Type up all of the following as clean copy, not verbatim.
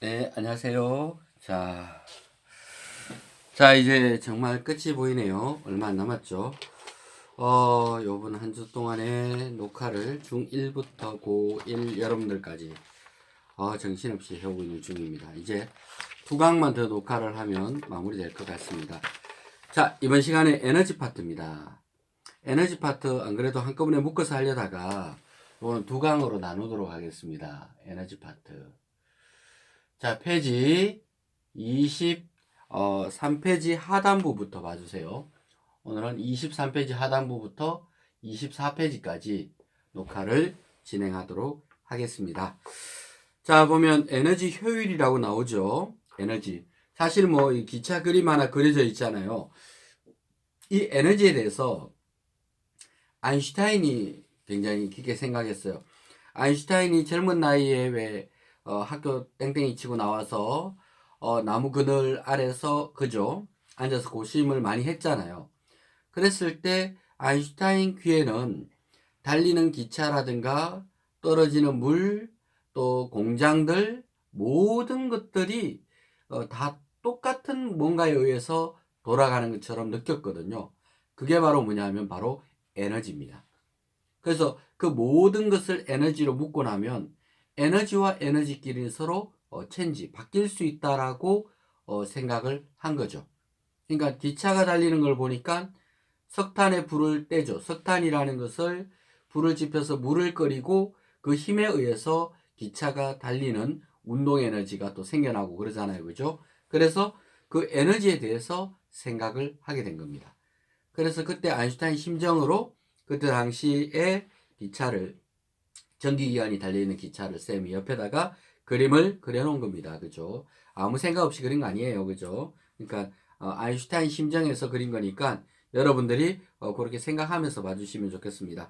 네, 안녕하세요. 자, 이제 정말 끝이 보이네요. 얼마 안 남았죠. 요번 한 주 동안의 녹화를 중1부터 고1 여러분들까지 정신없이 해오고 있는 중입니다. 이제 두 강만 더 녹화를 하면 마무리될 것 같습니다. 자, 이번 시간에 에너지 파트입니다. 에너지 파트 안 그래도 한꺼번에 묶어서 하려다가 오늘 두 강으로 나누도록 하겠습니다. 에너지 파트. 자, 페이지 23페이지 하단부부터 봐주세요. 오늘은 23페이지 하단부부터 24페이지까지 녹화를 진행하도록 하겠습니다. 자, 보면 에너지 효율이라고 나오죠. 에너지. 사실 뭐 이 기차 그림 하나 그려져 있잖아요. 이 에너지에 대해서 아인슈타인이 굉장히 깊게 생각했어요. 아인슈타인이 젊은 나이에 왜 학교 땡땡이 치고 나와서 나무 그늘 아래서 그죠? 앉아서 고심을 많이 했잖아요. 그랬을 때 아인슈타인 귀에는 달리는 기차라든가 떨어지는 물, 또 공장들 모든 것들이 다 똑같은 뭔가에 의해서 돌아가는 것처럼 느꼈거든요. 그게 바로 뭐냐면 바로 에너지입니다. 그래서 그 모든 것을 에너지로 묶고 나면 에너지와 에너지끼리 서로 바뀔 수 있다라고 생각을 한 거죠. 그러니까 기차가 달리는 걸 보니까 석탄에 불을 떼죠. 석탄이라는 것을 불을 지펴서 물을 끓이고 그 힘에 의해서 기차가 달리는 운동 에너지가 또 생겨나고 그러잖아요. 그죠? 그래서 그 에너지에 대해서 생각을 하게 된 겁니다. 그래서 그때 아인슈타인 심정으로 그때 당시에 기차를 전기기관이 달려있는 기차를 쌤이 옆에다가 그림을 그려놓은 겁니다. 그죠? 아무 생각 없이 그린 거 아니에요. 그죠? 그러니까 아인슈타인 심정에서 그린 거니까 여러분들이 그렇게 생각하면서 봐주시면 좋겠습니다.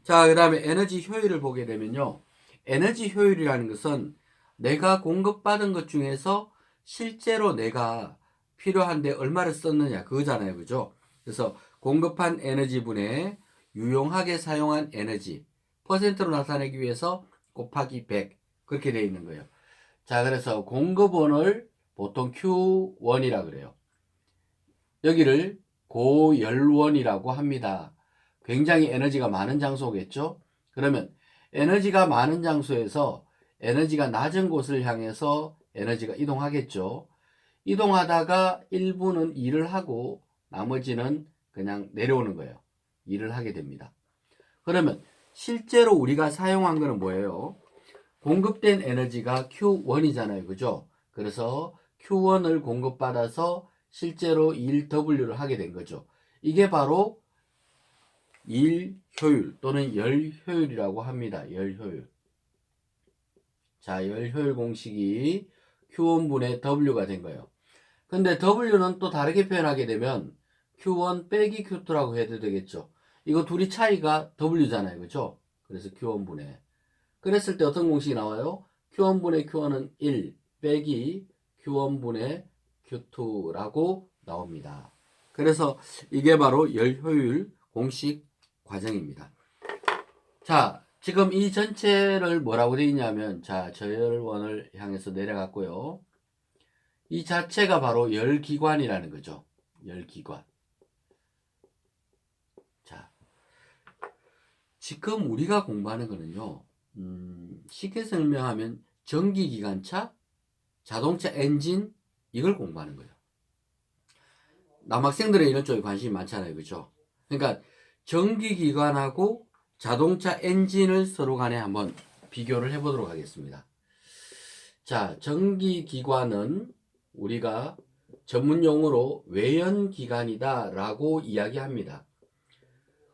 자, 그 다음에 에너지 효율을 보게 되면요. 에너지 효율이라는 것은 내가 공급받은 것 중에서 실제로 내가 필요한데 얼마를 썼느냐 그거잖아요. 그죠? 그래서 공급한 에너지분의 유용하게 사용한 에너지 퍼센트로 나타내기 위해서 곱하기 100 그렇게 되어 있는 거예요. 자, 그래서 공급원을 보통 Q1이라 그래요. 여기를 고열원이라고 합니다. 굉장히 에너지가 많은 장소겠죠? 그러면 에너지가 많은 장소에서 에너지가 낮은 곳을 향해서 에너지가 이동하겠죠. 이동하다가 일부는 일을 하고 나머지는 그냥 내려오는 거예요. 일을 하게 됩니다. 그러면 실제로 우리가 사용한 거는 뭐예요? 공급된 에너지가 Q1이잖아요. 그죠? 그래서 Q1을 공급받아서 실제로 일 W를 하게 된 거죠. 이게 바로 일 효율 또는 열 효율이라고 합니다. 열 효율. 자, 열 효율 공식이 Q1분의 W가 된 거예요. 근데 W는 또 다르게 표현하게 되면 Q1 빼기 Q2라고 해도 되겠죠. 이거 둘이 차이가 W잖아요. 그죠? 그래서 Q1분의. 그랬을 때 어떤 공식이 나와요? Q1분의 Q1은 1 빼기 Q1분의 Q2라고 나옵니다. 그래서 이게 바로 열 효율 공식 과정입니다. 자, 지금 이 전체를 뭐라고 되어 있냐면, 자, 저열원을 향해서 내려갔고요. 이 자체가 바로 열기관이라는 거죠. 열기관. 자, 지금 우리가 공부하는 거는요, 쉽게 설명하면 전기기관차, 자동차 엔진, 이걸 공부하는 거예요. 남학생들은 이런 쪽에 관심이 많잖아요. 그죠? 그러니까 전기기관하고 자동차 엔진을 서로 간에 한번 비교를 해보도록 하겠습니다. 자, 전기기관은 우리가 전문용어로 외연기관이다 라고 이야기합니다.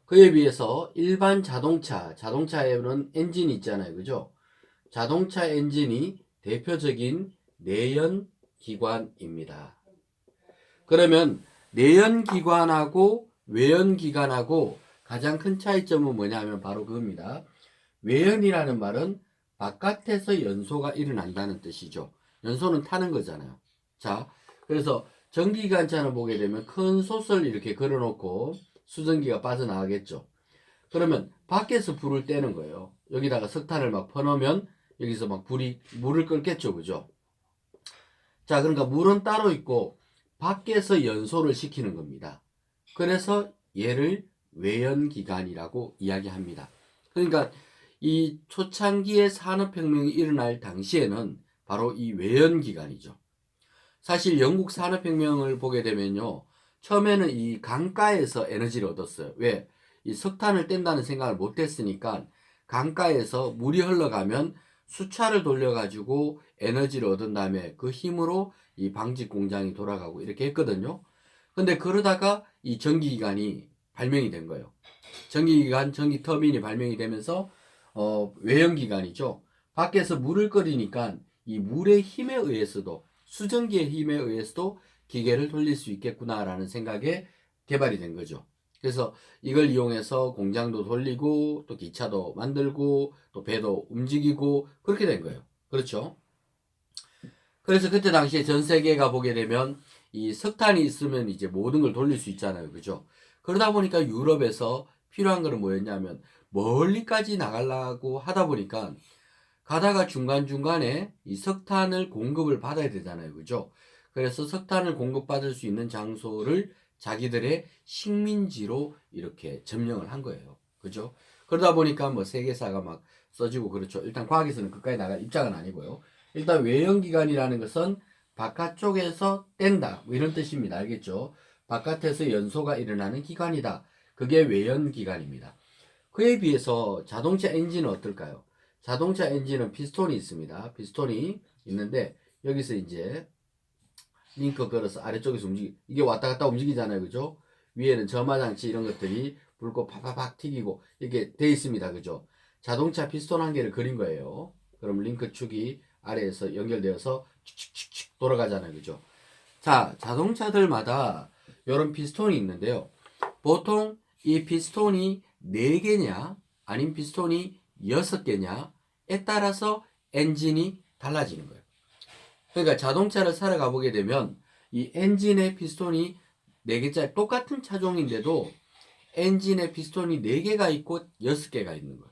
그에 비해서 일반 자동차에는 엔진이 있잖아요. 그죠? 자동차 엔진이 대표적인 내연기관입니다. 그러면 내연기관하고 외연기관하고 가장 큰 차이점은 뭐냐면 바로 그겁니다. 외연이라는 말은 바깥에서 연소가 일어난다는 뜻이죠. 연소는 타는 거잖아요. 자, 그래서 전기기관차를 보게 되면 큰 솥을 이렇게 걸어놓고 수증기가 빠져나가겠죠. 그러면 밖에서 불을 떼는 거예요. 여기다가 석탄을 막 퍼놓으면 여기서 막 물을 끓겠죠. 그죠? 자, 그러니까 물은 따로 있고 밖에서 연소를 시키는 겁니다. 그래서 얘를 외연기관이라고 이야기합니다. 그러니까 이 초창기의 산업혁명이 일어날 당시에는 바로 이 외연기관이죠. 사실 영국 산업혁명을 보게 되면요. 처음에는 이 강가에서 에너지를 얻었어요. 왜? 이 석탄을 뗀다는 생각을 못 했으니까 강가에서 물이 흘러가면 수차를 돌려가지고 에너지를 얻은 다음에 그 힘으로 이 방직 공장이 돌아가고 이렇게 했거든요. 근데 그러다가 이 전기기관이 발명이 된 거예요. 전기기관, 전기 터빈이 발명이 되면서 외연기관이죠. 밖에서 물을 끓이니까 이 물의 힘에 의해서도 수증기의 힘에 의해서도 기계를 돌릴 수 있겠구나라는 생각에 개발이 된 거죠. 그래서 이걸 이용해서 공장도 돌리고 또 기차도 만들고 또 배도 움직이고 그렇게 된 거예요. 그렇죠? 그래서 그때 당시에 전 세계가 보게 되면 이 석탄이 있으면 이제 모든 걸 돌릴 수 있잖아요. 그죠? 그러다 보니까 유럽에서 필요한 거는 뭐였냐면 멀리까지 나가려고 하다 보니까 가다가 중간중간에 이 석탄을 공급을 받아야 되잖아요. 그죠? 그래서 석탄을 공급받을 수 있는 장소를 자기들의 식민지로 이렇게 점령을 한 거예요. 그죠? 그러다 보니까 뭐 세계사가 막 써지고 그렇죠. 일단 과학에서는 그까지 나갈 입장은 아니고요. 일단 외연기관이라는 것은 바깥쪽에서 뗀다. 뭐 이런 뜻입니다. 알겠죠? 바깥에서 연소가 일어나는 기관이다. 그게 외연기관입니다. 그에 비해서 자동차 엔진은 어떨까요? 자동차 엔진은 피스톤이 있습니다. 피스톤이 있는데 여기서 이제 링크 걸어서 아래쪽에서 이게 왔다 갔다 움직이잖아요. 그죠? 위에는 점화장치 이런 것들이 불고 팍팍팍 튀기고 이렇게 돼 있습니다. 그죠? 자동차 피스톤 한 개를 그린 거예요. 그럼 링크 축이 아래에서 연결되어서 축축축축 돌아가잖아요. 그죠? 자, 자동차들마다 이런 피스톤이 있는데요. 보통 이 피스톤이 4개냐 아닌 피스톤이 6개냐에 따라서 엔진이 달라지는 거예요. 그러니까 자동차를 사러 가보게 되면 이 엔진의 피스톤이 4개짜리 똑같은 차종인데도 엔진의 피스톤이 4개가 있고 6개가 있는 거예요.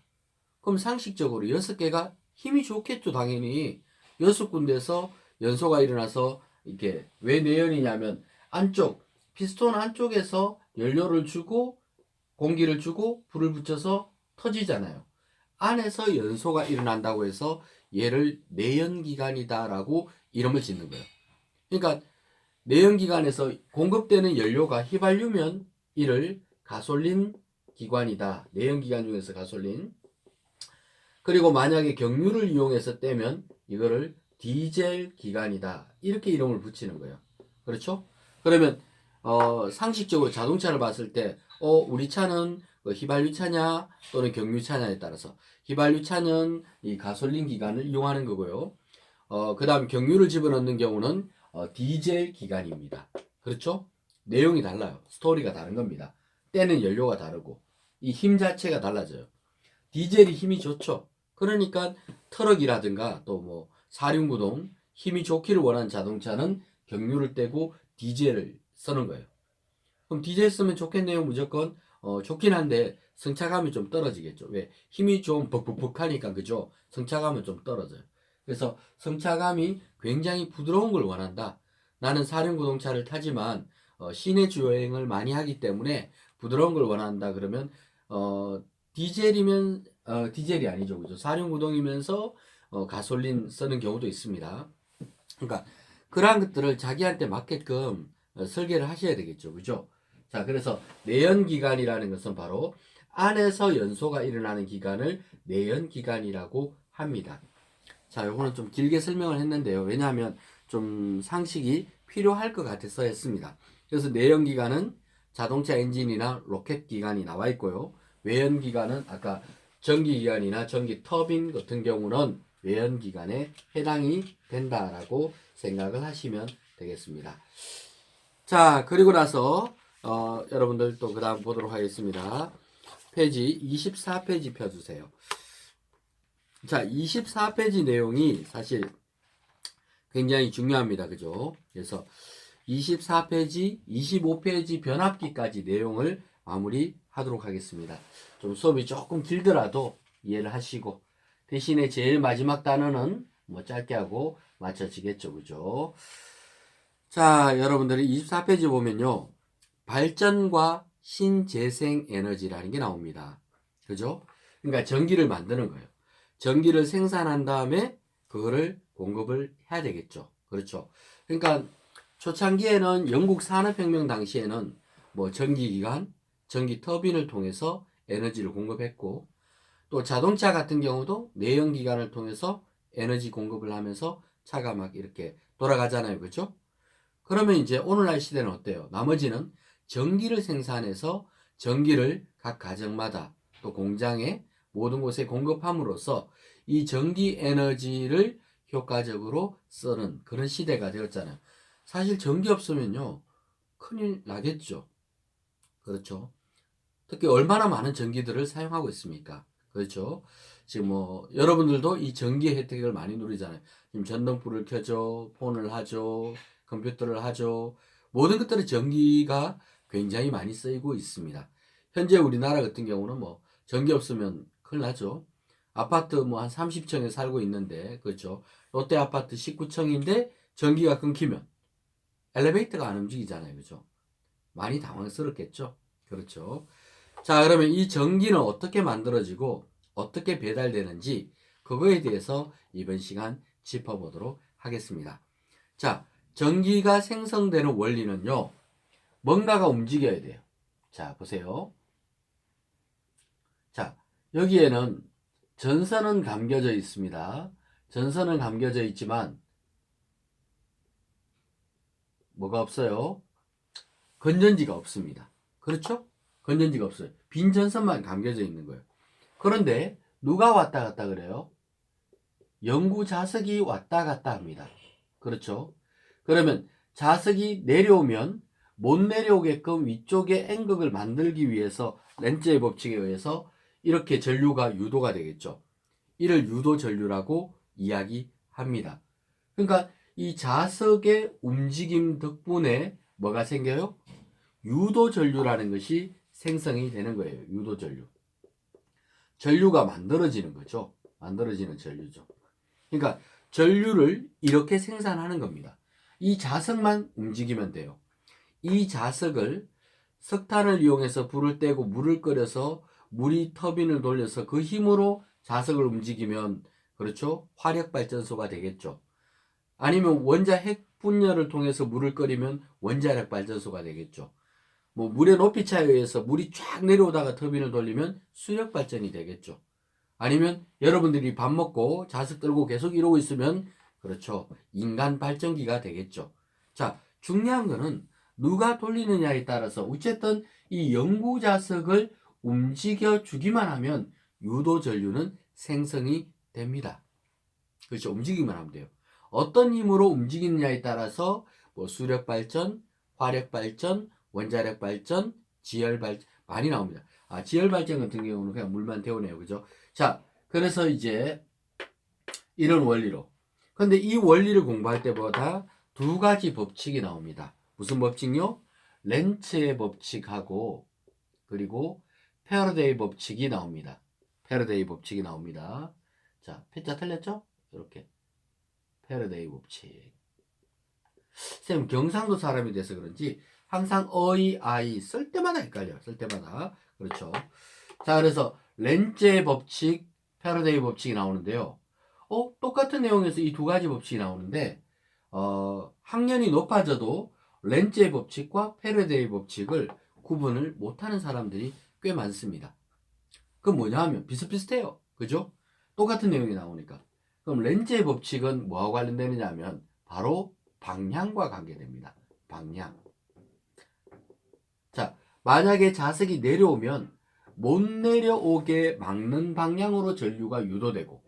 그럼 상식적으로 6개가 힘이 좋겠죠, 당연히. 6군데서 연소가 일어나서 이렇게 왜 내연이냐면 안쪽, 피스톤 안쪽에서 연료를 주고 공기를 주고 불을 붙여서 터지잖아요. 안에서 연소가 일어난다고 해서 얘를 내연기관이다라고 이름을 짓는 거예요. 그러니까 내연기관에서 공급되는 연료가 휘발유면 이를 가솔린 기관이다. 내연기관 중에서 가솔린. 그리고 만약에 경유를 이용해서 떼면 이거를 디젤 기관이다. 이렇게 이름을 붙이는 거예요. 그렇죠? 그러면 상식적으로 자동차를 봤을 때 우리 차는 휘발유 차냐 또는 경유 차냐에 따라서 휘발유 차는 이 가솔린 기관을 이용하는 거고요. 그 다음 경유를 집어넣는 경우는 디젤 기관입니다. 그렇죠? 내용이 달라요. 스토리가 다른 겁니다. 때는 연료가 다르고 이 힘 자체가 달라져요. 디젤이 힘이 좋죠. 그러니까 트럭이라든가 또 뭐 사륜구동 힘이 좋기를 원하는 자동차는 경유를 떼고 디젤을 쓰는 거예요. 그럼 디젤 쓰면 좋겠네요. 무조건 좋긴 한데 승차감이 좀 떨어지겠죠. 왜? 힘이 좀 벅벅벅 하니까 그죠? 승차감은 좀 떨어져요. 그래서 승차감이 굉장히 부드러운 걸 원한다. 나는 사륜구동차를 타지만 시내 주행을 많이 하기 때문에 부드러운 걸 원한다. 그러면 디젤이면 디젤이 아니죠. 그죠? 사륜구동이면서 가솔린 쓰는 경우도 있습니다. 그러니까 그러한 것들을 자기한테 맞게끔 설계를 하셔야 되겠죠. 그죠? 자, 그래서 내연기관이라는 것은 바로 안에서 연소가 일어나는 기관을 내연기관이라고 합니다. 자, 요거는 좀 길게 설명을 했는데요. 왜냐하면 좀 상식이 필요할 것 같아서 했습니다. 그래서 내연기관은 자동차 엔진이나 로켓 기관이 나와 있고요. 외연기관은 아까 전기기관이나 전기 터빈 같은 경우는 외연기관에 해당이 된다라고 생각을 하시면 되겠습니다. 자, 그리고 나서 여러분들 또 그 다음 보도록 하겠습니다. 페이지 24페이지 펴주세요. 자, 24페이지 내용이 사실 굉장히 중요합니다. 그죠? 그래서 24페이지, 25페이지 변압기까지 내용을 마무리하도록 하겠습니다. 좀 수업이 조금 길더라도 이해를 하시고 대신에 제일 마지막 단어는 뭐 짧게 하고 맞춰지겠죠. 그죠? 자, 여러분들이 24페이지 보면요. 발전과 신재생 에너지라는 게 나옵니다. 그죠? 그러니까 전기를 만드는 거예요. 전기를 생산한 다음에 그거를 공급을 해야 되겠죠. 그렇죠. 그러니까 초창기에는 영국 산업혁명 당시에는 뭐 전기기관, 전기 터빈을 통해서 에너지를 공급했고, 또 자동차 같은 경우도 내연기관을 통해서 에너지 공급을 하면서 차가 막 이렇게 돌아가잖아요. 그죠? 그러면 이제 오늘날 시대는 어때요? 나머지는 전기를 생산해서 전기를 각 가정마다 또 공장에 모든 곳에 공급함으로써 이 전기 에너지를 효과적으로 쓰는 그런 시대가 되었잖아요. 사실 전기 없으면요, 큰일 나겠죠. 그렇죠. 특히 얼마나 많은 전기들을 사용하고 있습니까? 그렇죠. 지금 뭐 여러분들도 이 전기 혜택을 많이 누리잖아요. 지금 전등불을 켜죠, 폰을 하죠, 컴퓨터를 하죠. 모든 것들이 전기가 굉장히 많이 쓰이고 있습니다. 현재 우리나라 같은 경우는 뭐 전기 없으면 큰일 나죠. 아파트 뭐 한 30층에 살고 있는데, 그렇죠. 롯데 아파트 19층인데 전기가 끊기면 엘리베이터가 안 움직이잖아요. 그죠? 많이 당황스럽겠죠. 그렇죠. 자, 그러면 이 전기는 어떻게 만들어지고 어떻게 배달되는지 그거에 대해서 이번 시간 짚어보도록 하겠습니다. 자, 전기가 생성되는 원리는요. 뭔가가 움직여야 돼요. 자, 보세요. 자, 여기에는 전선은 감겨져 있습니다. 전선은 감겨져 있지만 뭐가 없어요? 건전지가 없습니다. 그렇죠? 건전지가 없어요. 빈 전선만 감겨져 있는 거예요. 그런데 누가 왔다 갔다 그래요? 영구 자석이 왔다 갔다 합니다. 그렇죠? 그러면 자석이 내려오면 못 내려오게끔 위쪽에 N극을 만들기 위해서 렌즈의 법칙에 의해서 이렇게 전류가 유도가 되겠죠. 이를 유도 전류라고 이야기합니다. 그러니까 이 자석의 움직임 덕분에 뭐가 생겨요? 유도 전류라는 것이 생성이 되는 거예요. 유도 전류. 전류가 만들어지는 거죠. 만들어지는 전류죠. 그러니까 전류를 이렇게 생산하는 겁니다. 이 자석만 움직이면 돼요. 이 자석을 석탄을 이용해서 불을 떼고 물을 끓여서 물이 터빈을 돌려서 그 힘으로 자석을 움직이면, 그렇죠? 화력 발전소가 되겠죠. 아니면 원자 핵 분열을 통해서 물을 끓이면 원자력 발전소가 되겠죠. 뭐 물의 높이 차에 의해서 물이 쫙 내려오다가 터빈을 돌리면 수력 발전이 되겠죠. 아니면 여러분들이 밥 먹고 자석 들고 계속 이러고 있으면, 그렇죠, 인간 발전기가 되겠죠. 자, 중요한 거는 누가 돌리느냐에 따라서 어쨌든 이 영구 자석을 움직여 주기만 하면 유도 전류는 생성이 됩니다. 그렇죠. 움직이기만 하면 돼요. 어떤 힘으로 움직이느냐에 따라서 뭐 수력 발전, 화력 발전, 원자력 발전, 지열 발전 많이 나옵니다. 아, 지열 발전 같은 경우는 그냥 물만 데우네요. 그죠? 자, 그래서 이제 이런 원리로. 근데 이 원리를 공부할 때보다 두 가지 법칙이 나옵니다. 무슨 법칙요? 렌츠의 법칙하고 그리고 패러데이 법칙이 나옵니다. 패러데이 법칙이 나옵니다. 자, 패자 틀렸죠? 이렇게. 패러데이 법칙. 쌤 경상도 사람이 돼서 그런지 항상 어이, 아이 쓸 때마다 헷갈려요. 쓸 때마다. 그렇죠. 자, 그래서 렌즈의 법칙, 패러데이 법칙이 나오는데요. 똑같은 내용에서 이 두 가지 법칙이 나오는데, 학년이 높아져도 렌즈의 법칙과 패러데이 법칙을 구분을 못하는 사람들이 꽤 많습니다. 그건 뭐냐 하면 비슷비슷해요. 그죠? 똑같은 내용이 나오니까. 그럼 렌즈의 법칙은 뭐하고 관련되느냐 하면 바로 방향과 관계됩니다. 방향. 자, 만약에 자석이 내려오면 못 내려오게 막는 방향으로 전류가 유도되고,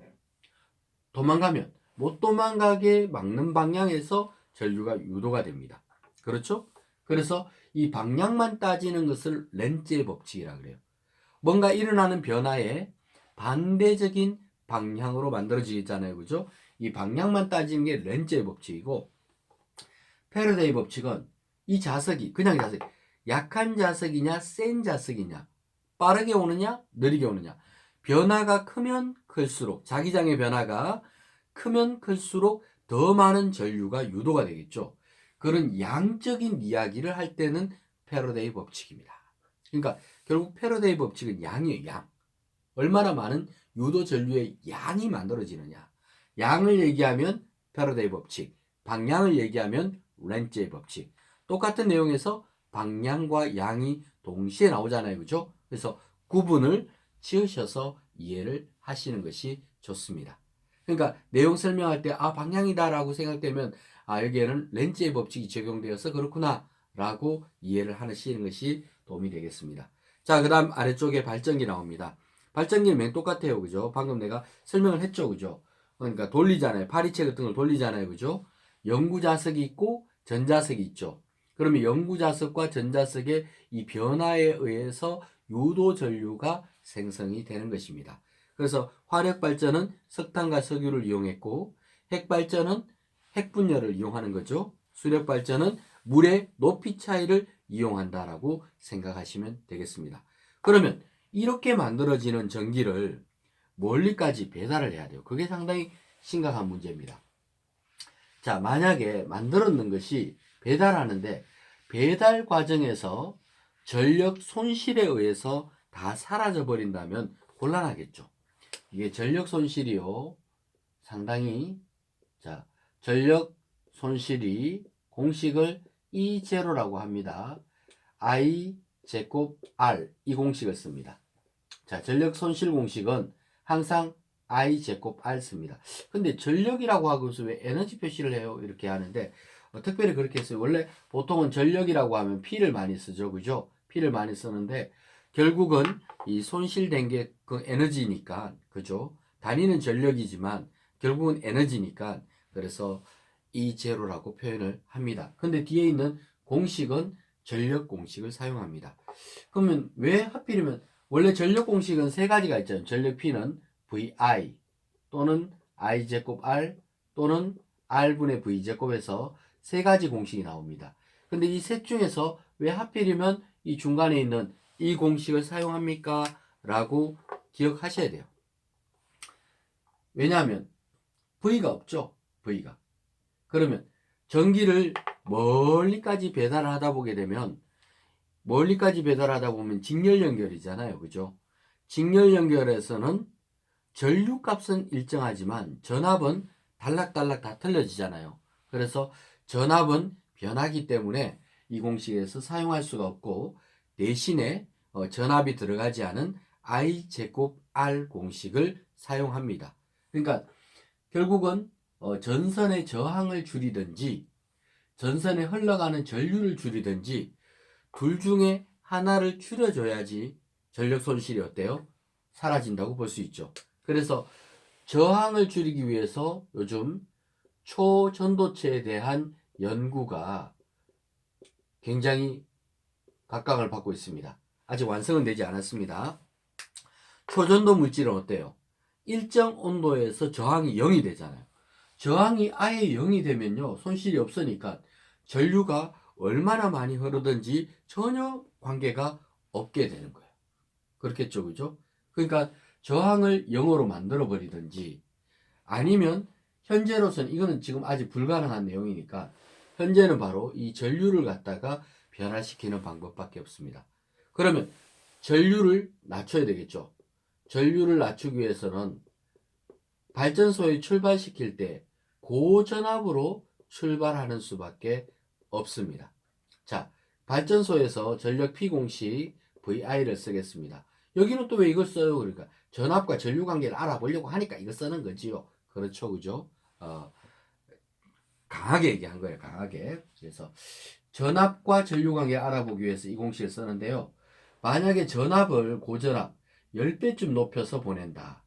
도망가면 못 도망가게 막는 방향에서 전류가 유도가 됩니다. 그렇죠? 그래서 이 방향만 따지는 것을 렌즈의 법칙이라 그래요. 뭔가 일어나는 변화에 반대적인 방향으로 만들어지잖아요. 그죠? 이 방향만 따지는 게 렌즈의 법칙이고, 패러데이 법칙은 이 자석이, 그냥 자석, 약한 자석이냐, 센 자석이냐, 빠르게 오느냐, 느리게 오느냐, 변화가 크면 클수록, 자기장의 변화가 크면 클수록 더 많은 전류가 유도가 되겠죠. 그런 양적인 이야기를 할 때는 패러데이 법칙입니다. 그러니까 결국 패러데이 법칙은 양이에요. 양. 얼마나 많은 유도 전류의 양이 만들어지느냐. 양을 얘기하면 패러데이 법칙, 방향을 얘기하면 렌츠의 법칙. 똑같은 내용에서 방향과 양이 동시에 나오잖아요. 그죠? 그래서 구분을 지으셔서 이해를 하시는 것이 좋습니다. 그러니까 내용 설명할 때 방향이다라고 생각되면 여기에는 렌츠의 법칙이 적용되어서 그렇구나 라고 이해를 하시는 것이 도움이 되겠습니다. 자, 그 다음 아래쪽에 발전기 나옵니다. 발전기는 맨 똑같아요. 그죠? 방금 내가 설명을 했죠. 그죠? 그러니까 돌리잖아요. 파리채 같은 걸 돌리잖아요. 그죠? 영구자석이 있고 전자석이 있죠. 그러면 영구자석과 전자석의 이 변화에 의해서 유도 전류가 생성이 되는 것입니다. 그래서 화력 발전은 석탄과 석유를 이용했고, 핵 발전은 핵 분열을 이용하는 거죠. 수력 발전은 물의 높이 차이를 이용한다라고 생각하시면 되겠습니다. 그러면 이렇게 만들어지는 전기를 멀리까지 배달을 해야 돼요. 그게 상당히 심각한 문제입니다. 자, 만약에 만들었는 것이 배달하는데 배달 과정에서 전력 손실에 의해서 다 사라져 버린다면 곤란하겠죠. 이게 전력 손실이요. 상당히 자, 전력 손실이 공식을 E0라고 합니다. I 제곱 R 이 공식을 씁니다. 자, 전력 손실 공식은 항상 I 제곱 R 씁니다. 근데 전력이라고 하고서 왜 에너지 표시를 해요? 이렇게 하는데 특별히 그렇게 써요. 원래 보통은 전력이라고 하면 P를 많이 쓰죠. 그죠? P를 많이 쓰는데 결국은 이 손실된 게 그 에너지니까 그죠? 단위는 전력이지만 결국은 에너지니까 그래서 E0라고 표현을 합니다. 근데 뒤에 있는 공식은 전력 공식을 사용합니다. 그러면 왜 하필이면 원래 전력 공식은 세 가지가 있잖아요. 전력 P는 VI 또는 I 제곱 R 또는 R분의 V 제곱에서 세 가지 공식이 나옵니다. 근데 이 셋 중에서 왜 하필이면 이 중간에 있는 이 공식을 사용합니까? 라고 기억하셔야 돼요. 왜냐하면 V가 없죠. V가. 그러면 전기를 멀리까지 배달하다 보게 되면 멀리까지 배달하다 보면 직렬 연결이잖아요. 그죠? 직렬 연결에서는 전류값은 일정하지만 전압은 달락달락 다 틀려지잖아요. 그래서 전압은 변하기 때문에 이 공식에서 사용할 수가 없고 대신에 전압이 들어가지 않은 I 제곱 R 공식을 사용합니다. 그러니까 결국은 전선의 저항을 줄이든지 전선에 흘러가는 전류를 줄이든지 둘 중에 하나를 줄여줘야지 전력 손실이 어때요? 사라진다고 볼 수 있죠. 그래서 저항을 줄이기 위해서 요즘 초전도체에 대한 연구가 굉장히 각광을 받고 있습니다. 아직 완성은 되지 않았습니다. 초전도 물질은 어때요? 일정 온도에서 저항이 0이 되잖아요. 저항이 아예 0이 되면요, 손실이 없으니까 전류가 얼마나 많이 흐르든지 전혀 관계가 없게 되는 거예요. 그렇겠죠, 그죠? 그러니까 저항을 0으로 만들어 버리든지 아니면 현재로서는 이거는 지금 아직 불가능한 내용이니까 현재는 바로 이 전류를 갖다가 변화시키는 방법밖에 없습니다. 그러면 전류를 낮춰야 되겠죠. 전류를 낮추기 위해서는 발전소에 출발시킬 때 고전압으로 출발하는 수밖에 없습니다. 자, 발전소에서 전력 P 공식 VI를 쓰겠습니다. 여기는 또 왜 이걸 써요? 그러니까 전압과 전류 관계를 알아보려고 하니까 이거 쓰는 거지요. 그렇죠, 그죠? 강하게 얘기한 거예요, 강하게. 그래서 전압과 전류 관계를 알아보기 위해서 이 공식을 쓰는데요. 만약에 전압을 고전압 10배쯤 높여서 보낸다.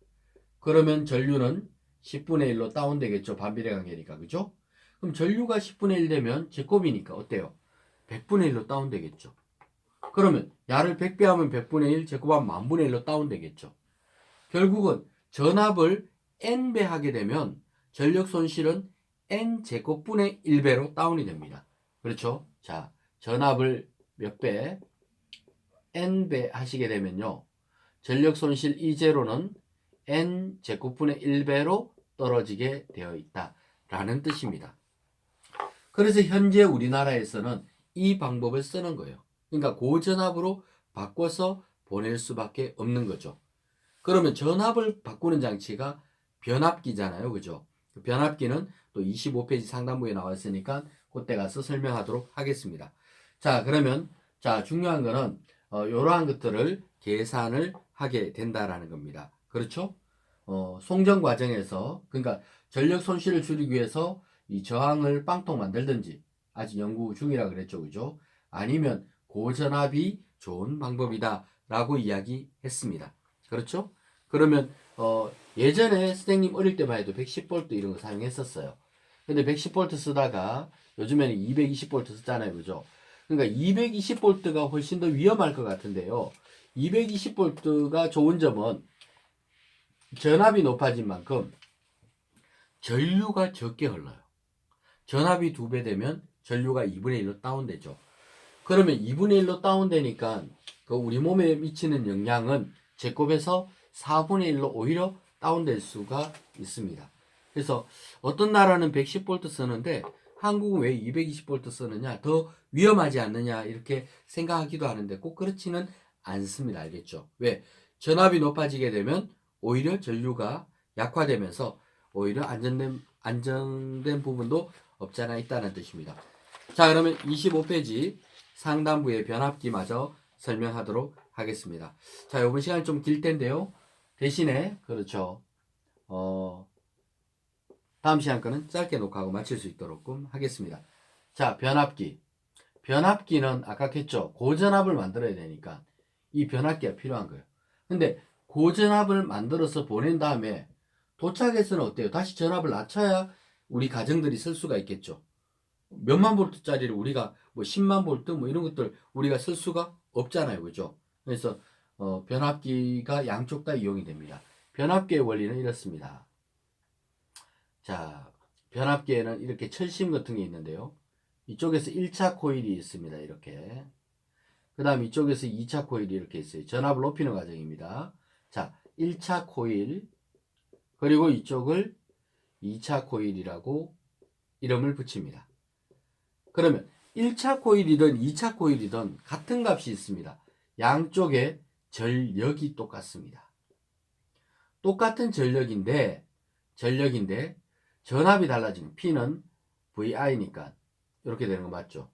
그러면 전류는 10분의 1로 다운되겠죠. 반비례 관계니까. 그죠? 그럼 전류가 10분의 1 되면 제곱이니까 어때요? 100분의 1로 다운되겠죠. 그러면 야를 100배 하면 100분의 1, 제곱하면 만분의 1로 다운되겠죠. 결국은 전압을 n배 하게 되면 전력 손실은 n제곱분의 1배로 다운이 됩니다. 그렇죠? 자, 전압을 몇 배? n배 하시게 되면요. 전력 손실 E0는 n제곱분의 1배로 떨어지게 되어 있다 라는 뜻입니다. 그래서 현재 우리나라에서는 이 방법을 쓰는 거예요. 그러니까 고전압으로 바꿔서 보낼 수밖에 없는 거죠. 그러면 전압을 바꾸는 장치가 변압기잖아요. 그죠? 변압기는 또 25페이지 상단부에 나와 있으니까 그때 가서 설명하도록 하겠습니다. 자, 그러면 자, 중요한 거는 이러한 것들을 계산을 하게 된다라는 겁니다. 그렇죠? 송전 과정에서 그러니까 전력 손실을 줄이기 위해서 이 저항을 빵통 만들든지 아직 연구 중이라 그랬죠. 그죠? 아니면 고전압이 좋은 방법이다라고 이야기했습니다. 그렇죠? 그러면 예전에 선생님 어릴 때만 해도 110V 이런 거 사용했었어요. 근데 110V 쓰다가 요즘에는 220V 쓰잖아요. 그죠? 그러니까 220V가 훨씬 더 위험할 것 같은데요. 220V가 좋은 점은 전압이 높아진 만큼 전류가 적게 흘러요. 전압이 2배 되면 전류가 2분의 1로 다운되죠. 그러면 2분의 1로 다운되니까 그 우리 몸에 미치는 영향은 제곱에서 4분의 1로 오히려 다운될 수가 있습니다. 그래서 어떤 나라는 110V 쓰는데 한국은 왜 220V 쓰느냐, 더 위험하지 않느냐 이렇게 생각하기도 하는데 꼭 그렇지는 않습니다. 알겠죠? 왜? 전압이 높아지게 되면 오히려 전류가 약화되면서 오히려 안정된 부분도 없지 않아 있다는 뜻입니다. 자, 그러면 25페이지 상단부의 변압기마저 설명하도록 하겠습니다. 자, 이번 시간이 좀 길 텐데요. 대신에 그렇죠. 다음 시간 거는 짧게 녹화하고 마칠 수 있도록 하겠습니다. 자, 변압기. 변압기는 아까 했죠. 고전압을 만들어야 되니까 이 변압기가 필요한 거예요. 근데 고전압을 만들어서 보낸 다음에 도착해서는 어때요? 다시 전압을 낮춰야 우리 가정들이 쓸 수가 있겠죠. 몇만 볼트짜리를 우리가 뭐 10만 볼트 뭐 이런 것들 우리가 쓸 수가 없잖아요. 그죠? 그래서 변압기가 양쪽 다 이용이 됩니다. 변압기의 원리는 이렇습니다. 자, 변압기에는 이렇게 철심 같은 게 있는데요. 이쪽에서 1차 코일이 있습니다. 이렇게. 그 다음 이쪽에서 2차 코일이 이렇게 있어요. 전압을 높이는 과정입니다. 자, 1차 코일, 그리고 이쪽을 2차 코일이라고 이름을 붙입니다. 그러면 1차 코일이든 2차 코일이든 같은 값이 있습니다. 양쪽에 전력이 똑같습니다. 똑같은 전력인데 전압이 달라지는 P는 VI니까 이렇게 되는 거 맞죠?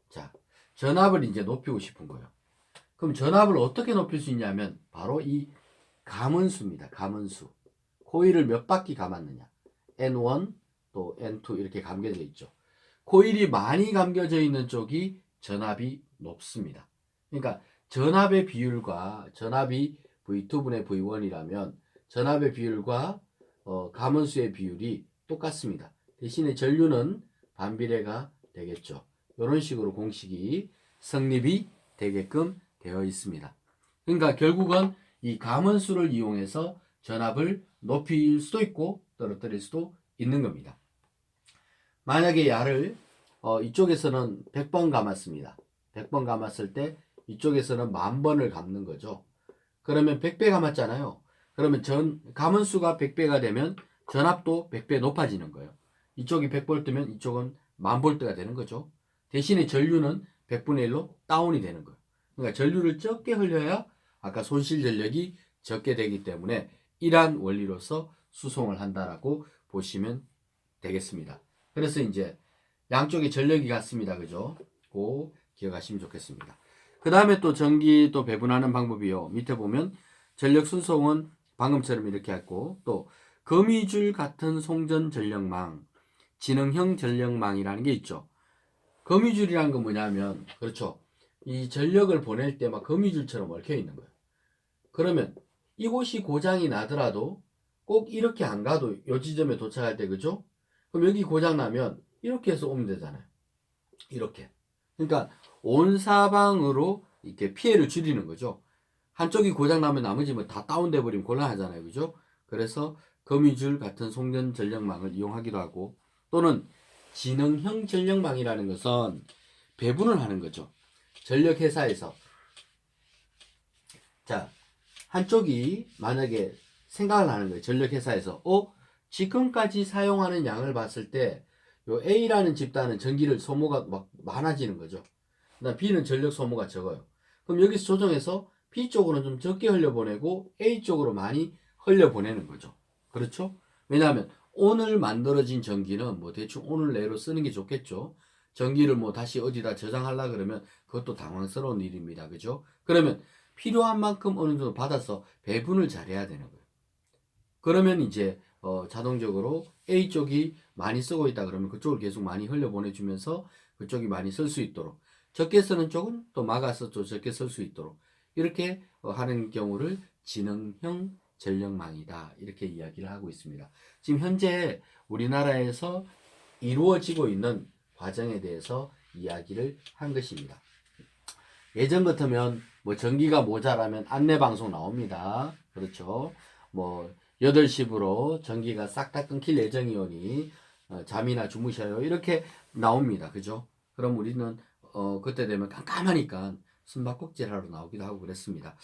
자, 전압을 이제 높이고 싶은 거예요. 그럼 전압을 어떻게 높일 수 있냐면 바로 이 감은수입니다. 감은수. 코일을 몇 바퀴 감았느냐. N1 또 N2 이렇게 감겨져 있죠. 코일이 많이 감겨져 있는 쪽이 전압이 높습니다. 그러니까 전압의 비율과 전압이 V2분의 V1이라면 전압의 비율과 감은수의 비율이 똑같습니다. 대신에 전류는 반비례가 되겠죠. 이런 식으로 공식이 성립이 되게끔 되어 있습니다. 그러니까 결국은 이 감은수를 이용해서 전압을 높일 수도 있고 떨어뜨릴 수도 있는 겁니다. 만약에 야를 이쪽에서는 100번 감았습니다. 100번 감았을 때 이쪽에서는 10,000번을 감는 거죠. 그러면 100배 감았잖아요. 그러면 감은수가 100배가 되면 전압도 100배 높아지는 거예요. 이쪽이 100볼트면 이쪽은 10,000볼트가 되는 거죠. 대신에 전류는 100분의 1로 다운이 되는 거예요. 그러니까 전류를 적게 흘려야 아까 손실 전력이 적게 되기 때문에 이러한 원리로서 수송을 한다라고 보시면 되겠습니다. 그래서 이제 양쪽에 전력이 같습니다. 그죠? 고 기억하시면 좋겠습니다. 그 다음에 또 전기 또 배분하는 방법이요. 밑에 보면 전력 수송은 방금처럼 이렇게 했고 또 거미줄 같은 송전 전력망, 지능형 전력망이라는 게 있죠. 거미줄이라는 건 뭐냐면 그렇죠. 이 전력을 보낼 때 막 거미줄처럼 얽혀 있는 거예요. 그러면 이곳이 고장이 나더라도 꼭 이렇게 안 가도 요 지점에 도착할 때 그죠? 그럼 여기 고장 나면 이렇게 해서 오면 되잖아요. 이렇게. 그러니까 온 사방으로 이렇게 피해를 줄이는 거죠. 한쪽이 고장 나면 나머지 뭐 다 다운돼 버리면 곤란하잖아요. 그죠? 그래서 거미줄 같은 송전 전력망을 이용하기도 하고 또는 지능형 전력망이라는 것은 배분을 하는 거죠. 전력 회사에서 자, 한쪽이 만약에 생각을 하는 거예요. 전력 회사에서 지금까지 사용하는 양을 봤을 때 요 A라는 집단은 전기를 소모가 막 많아지는 거죠. 그다음 B는 전력 소모가 적어요. 그럼 여기서 조정해서 B 쪽으로는 좀 적게 흘려보내고 A 쪽으로 많이 흘려보내는 거죠. 그렇죠? 왜냐하면 오늘 만들어진 전기는 뭐 대충 오늘 내로 쓰는 게 좋겠죠. 전기를 뭐 다시 어디다 저장하려 그러면 그것도 당황스러운 일입니다. 그죠? 그러면 필요한 만큼 어느 정도 받아서 배분을 잘해야 되는 거예요. 그러면 이제 자동적으로 A 쪽이 많이 쓰고 있다 그러면 그쪽을 계속 많이 흘려보내주면서 그쪽이 많이 쓸 수 있도록 적게 쓰는 쪽은 또 막아서 또 적게 쓸 수 있도록 이렇게 하는 경우를 지능형 전력망이다 이렇게 이야기를 하고 있습니다. 지금 현재 우리나라에서 이루어지고 있는 과정에 대해서 이야기를 한 것입니다. 예전 같으면 뭐 전기가 모자라면 안내 방송 나옵니다. 그렇죠. 뭐 8시부로 전기가 싹 다 끊길 예정이오니 잠이나 주무셔요. 이렇게 나옵니다. 그죠? 그럼 우리는 그때 되면 깜깜하니까 숨바꼭질하러 나오기도 하고 그랬습니다.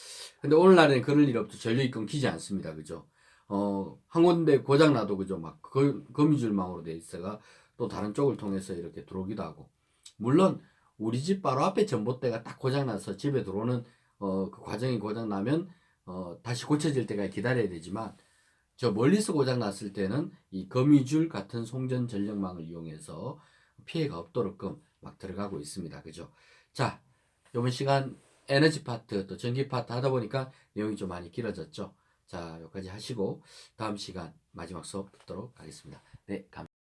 근데 오늘날에는 그럴 일 없죠. 전력이 끊기지 않습니다. 그죠? 한 군데 고장 나도 그죠? 막 거미줄망으로 돼 있어가 또 다른 쪽을 통해서 이렇게 들어오기도 하고. 물론 우리 집 바로 앞에 전봇대가 딱 고장나서 집에 들어오는 그 과정이 고장나면 다시 고쳐질 때까지 기다려야 되지만 저 멀리서 고장났을 때는 이 거미줄 같은 송전 전력망을 이용해서 피해가 없도록끔 막 들어가고 있습니다. 그죠? 자, 이번 시간 에너지 파트 또 전기 파트 하다 보니까 내용이 좀 많이 길어졌죠. 자, 여기까지 하시고 다음 시간 마지막 수업 듣도록 하겠습니다. 네, 감사합니다.